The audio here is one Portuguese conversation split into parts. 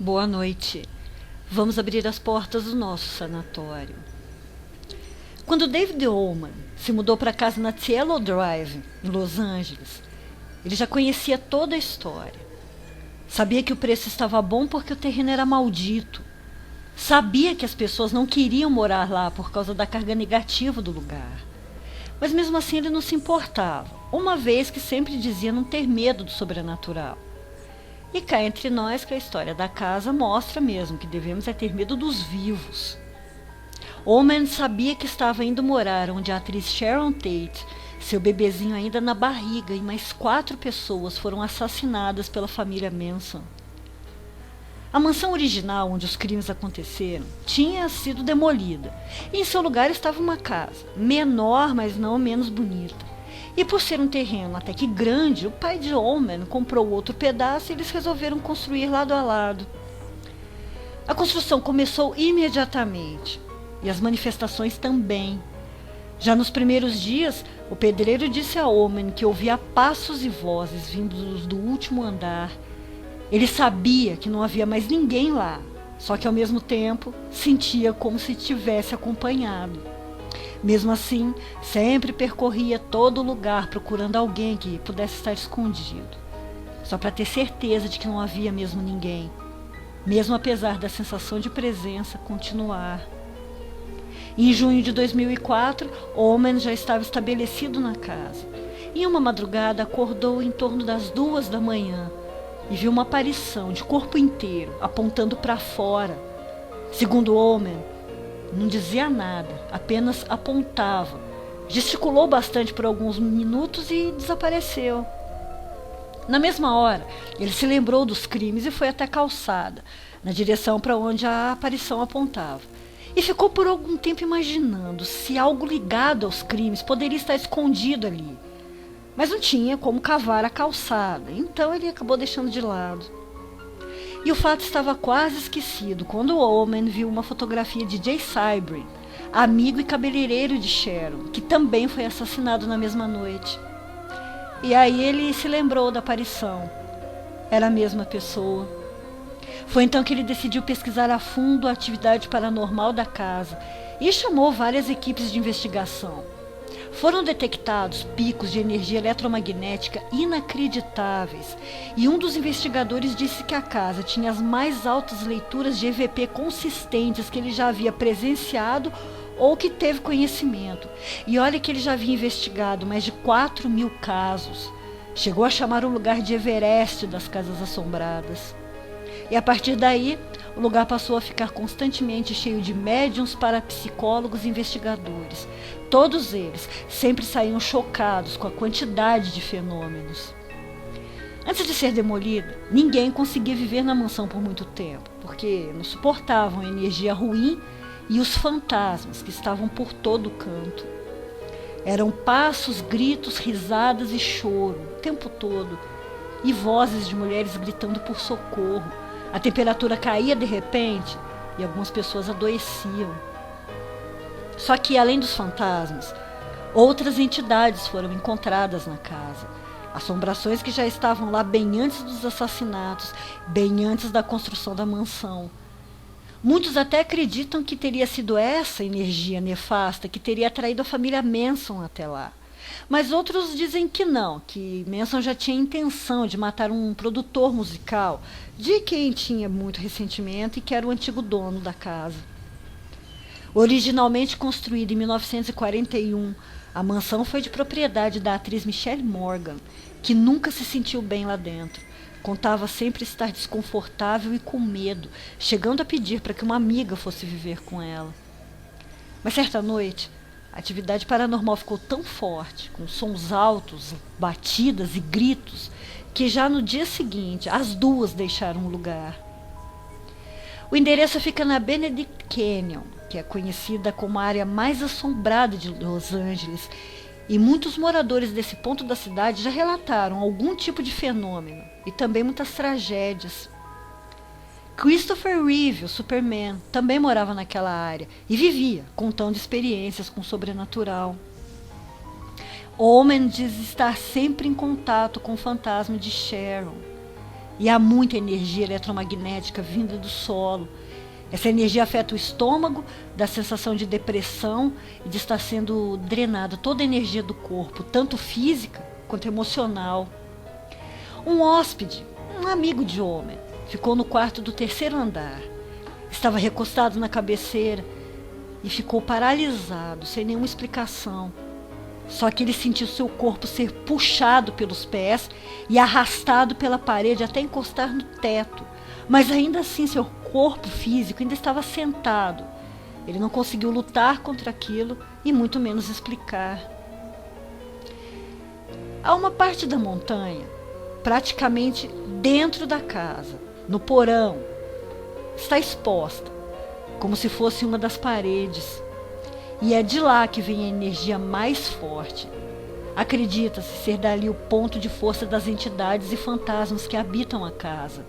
Boa noite. Vamos abrir as portas do nosso sanatório. Quando David Ullman se mudou para casa na Cielo Drive, em Los Angeles, ele já conhecia toda a história. Sabia que o preço estava bom porque o terreno era maldito. Sabia que as pessoas não queriam morar lá por causa da carga negativa do lugar. Mas mesmo assim ele não se importava, uma vez que sempre dizia não ter medo do sobrenatural. E cá entre nós que a história da casa mostra mesmo que devemos ter medo dos vivos. Ullman sabia que estava indo morar onde a atriz Sharon Tate, seu bebezinho ainda na barriga, e mais 4 pessoas foram assassinadas pela família Manson. A mansão original onde os crimes aconteceram tinha sido demolida, e em seu lugar estava uma casa, menor, mas não menos bonita. E por ser um terreno até que grande, o pai de Ullman comprou outro pedaço e eles resolveram construir lado a lado. A construção começou imediatamente, e as manifestações também. Já nos primeiros dias, o pedreiro disse a Ullman que ouvia passos e vozes vindos do último andar. Ele sabia que não havia mais ninguém lá, só que ao mesmo tempo sentia como se tivesse acompanhado. Mesmo assim, sempre percorria todo o lugar procurando alguém que pudesse estar escondido, só para ter certeza de que não havia mesmo ninguém, mesmo apesar da sensação de presença continuar. Em junho de 2004, Ullman já estava estabelecido na casa. Em uma madrugada, acordou em torno das 2 da manhã e viu uma aparição de corpo inteiro apontando para fora. Segundo Ullman, não dizia nada, apenas apontava. Gesticulou bastante por alguns minutos e desapareceu. Na mesma hora, ele se lembrou dos crimes e foi até a calçada, na direção para onde a aparição apontava. E ficou por algum tempo imaginando se algo ligado aos crimes poderia estar escondido ali. Mas não tinha como cavar a calçada, então ele acabou deixando de lado. E o fato estava quase esquecido quando Ullman viu uma fotografia de Jay Sebring, amigo e cabeleireiro de Sharon, que também foi assassinado na mesma noite. E aí ele se lembrou da aparição. Era a mesma pessoa. Foi então que ele decidiu pesquisar a fundo a atividade paranormal da casa e chamou várias equipes de investigação. Foram detectados picos de energia eletromagnética inacreditáveis, e um dos investigadores disse que a casa tinha as mais altas leituras de EVP consistentes que ele já havia presenciado ou que teve conhecimento. E olha que ele já havia investigado mais de 4.000 casos. Chegou a chamar o lugar de Everest das casas assombradas. E a partir daí, o lugar passou a ficar constantemente cheio de médiums, parapsicólogos e investigadores. Todos eles sempre saíam chocados com a quantidade de fenômenos. Antes de ser demolida, ninguém conseguia viver na mansão por muito tempo, porque não suportavam a energia ruim e os fantasmas que estavam por todo o canto. Eram passos, gritos, risadas e choro o tempo todo, e vozes de mulheres gritando por socorro. A temperatura caía de repente e algumas pessoas adoeciam. Só que, além dos fantasmas, outras entidades foram encontradas na casa. Assombrações que já estavam lá bem antes dos assassinatos, bem antes da construção da mansão. Muitos até acreditam que teria sido essa energia nefasta que teria atraído a família Manson até lá. Mas outros dizem que não, que Manson já tinha intenção de matar um produtor musical, de quem tinha muito ressentimento e que era o antigo dono da casa. Originalmente construída em 1941, a mansão foi de propriedade da atriz Michelle Morgan, que nunca se sentiu bem lá dentro. Contava sempre estar desconfortável e com medo, chegando a pedir para que uma amiga fosse viver com ela. Mas certa noite, a atividade paranormal ficou tão forte, com sons altos, batidas e gritos, que já no dia seguinte as 2 deixaram o lugar. O endereço fica na Benedict Canyon, que é conhecida como a área mais assombrada de Los Angeles, e muitos moradores desse ponto da cidade já relataram algum tipo de fenômeno e também muitas tragédias. Christopher Reeve, o Superman, também morava naquela área e vivia contando experiências com o sobrenatural. Ullman diz estar sempre em contato com o fantasma de Sharon. e há muita energia eletromagnética vinda do solo. Essa energia afeta o estômago, dá sensação de depressão e de estar sendo drenada toda a energia do corpo, tanto física quanto emocional. Um hóspede, um amigo de Homer, ficou no quarto do 3º andar. Estava recostado na cabeceira e ficou paralisado, sem nenhuma explicação. Só que ele sentiu seu corpo ser puxado pelos pés e arrastado pela parede até encostar no teto. Mas ainda assim seu corpo físico ainda estava sentado. Ele não conseguiu lutar contra aquilo e muito menos explicar. Há uma parte da montanha, praticamente dentro da casa, no porão, está exposta, como se fosse uma das paredes. E é de lá que vem a energia mais forte. Acredita-se ser dali o ponto de força das entidades e fantasmas que habitam a casa.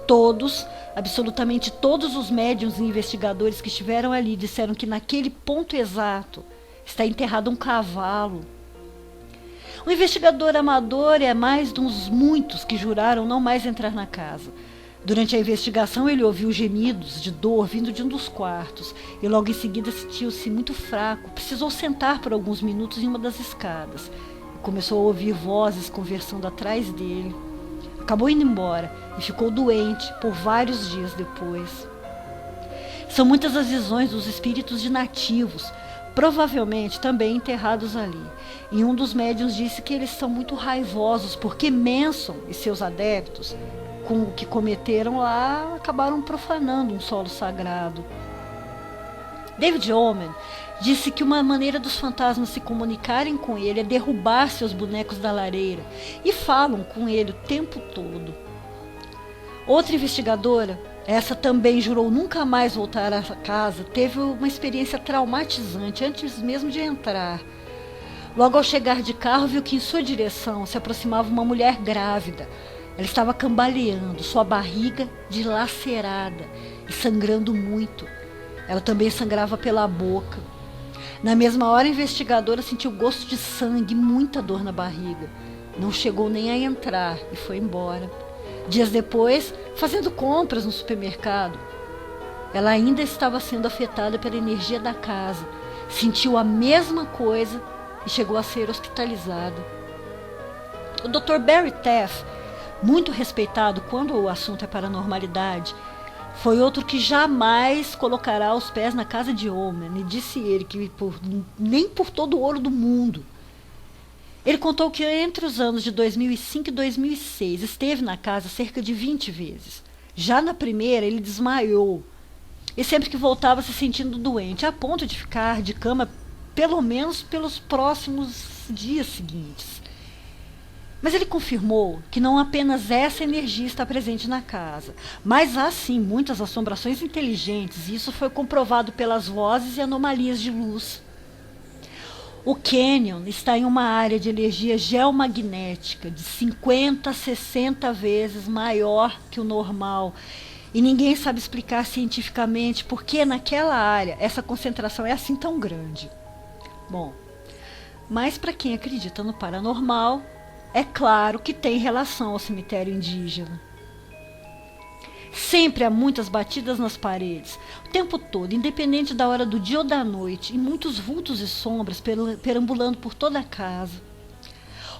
Todos, absolutamente todos os médiuns e investigadores que estiveram ali disseram que naquele ponto exato está enterrado um cavalo. O investigador amador é mais de uns muitos que juraram não mais entrar na casa. Durante a investigação, ele ouviu gemidos de dor vindo de um dos quartos e logo em seguida sentiu-se muito fraco. Precisou sentar por alguns minutos em uma das escadas e começou a ouvir vozes conversando atrás dele. Acabou indo embora e ficou doente por vários dias depois. São muitas as visões dos espíritos de nativos, provavelmente também enterrados ali. E um dos médiuns disse que eles são muito raivosos porque Manson e seus adeptos, com o que cometeram lá, acabaram profanando um solo sagrado. David Omen disse que uma maneira dos fantasmas se comunicarem com ele é derrubar seus bonecos da lareira e falam com ele o tempo todo. Outra investigadora, essa também jurou nunca mais voltar à casa, teve uma experiência traumatizante antes mesmo de entrar. Logo ao chegar de carro, viu que em sua direção se aproximava uma mulher grávida. Ela estava cambaleando, sua barriga dilacerada e sangrando muito. Ela também sangrava pela boca. Na mesma hora, a investigadora sentiu gosto de sangue e muita dor na barriga. Não chegou nem a entrar e foi embora. Dias depois, fazendo compras no supermercado, ela ainda estava sendo afetada pela energia da casa. Sentiu a mesma coisa e chegou a ser hospitalizada. O Dr. Barry Taff, muito respeitado quando o assunto é paranormalidade, foi outro que jamais colocará os pés na casa de Omen, e disse ele que nem por todo o ouro do mundo. Ele contou que entre os anos de 2005 e 2006 esteve na casa cerca de 20 vezes. Já na primeira ele desmaiou e sempre que voltava se sentindo doente, a ponto de ficar de cama pelo menos pelos próximos dias seguintes. Mas ele confirmou que não apenas essa energia está presente na casa, mas há sim muitas assombrações inteligentes, e isso foi comprovado pelas vozes e anomalias de luz. O Canyon está em uma área de energia geomagnética de 50 a 60 vezes maior que o normal, e ninguém sabe explicar cientificamente por que naquela área essa concentração é assim tão grande. Bom, mas para quem acredita no paranormal, é claro que tem relação ao cemitério indígena. Sempre há muitas batidas nas paredes, o tempo todo, independente da hora do dia ou da noite, e muitos vultos e sombras perambulando por toda a casa.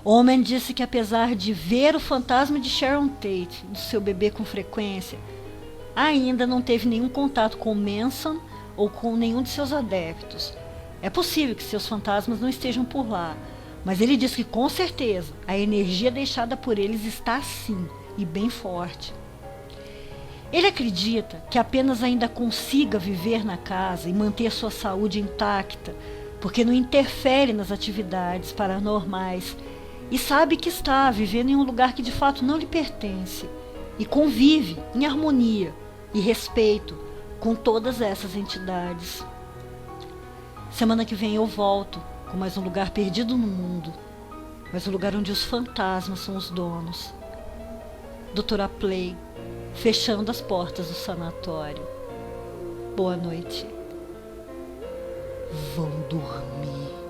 Omen disse que apesar de ver o fantasma de Sharon Tate, do seu bebê com frequência, ainda não teve nenhum contato com Manson ou com nenhum de seus adeptos. É possível que seus fantasmas não estejam por lá, mas ele diz que com certeza a energia deixada por eles está sim e bem forte. Ele acredita que apenas ainda consiga viver na casa e manter sua saúde intacta, porque não interfere nas atividades paranormais e sabe que está vivendo em um lugar que de fato não lhe pertence e convive em harmonia e respeito com todas essas entidades. Semana que vem eu volto com mais um lugar perdido no mundo, mas um lugar onde os fantasmas são os donos. Doutora Play, fechando as portas do sanatório. Boa noite. Vão dormir.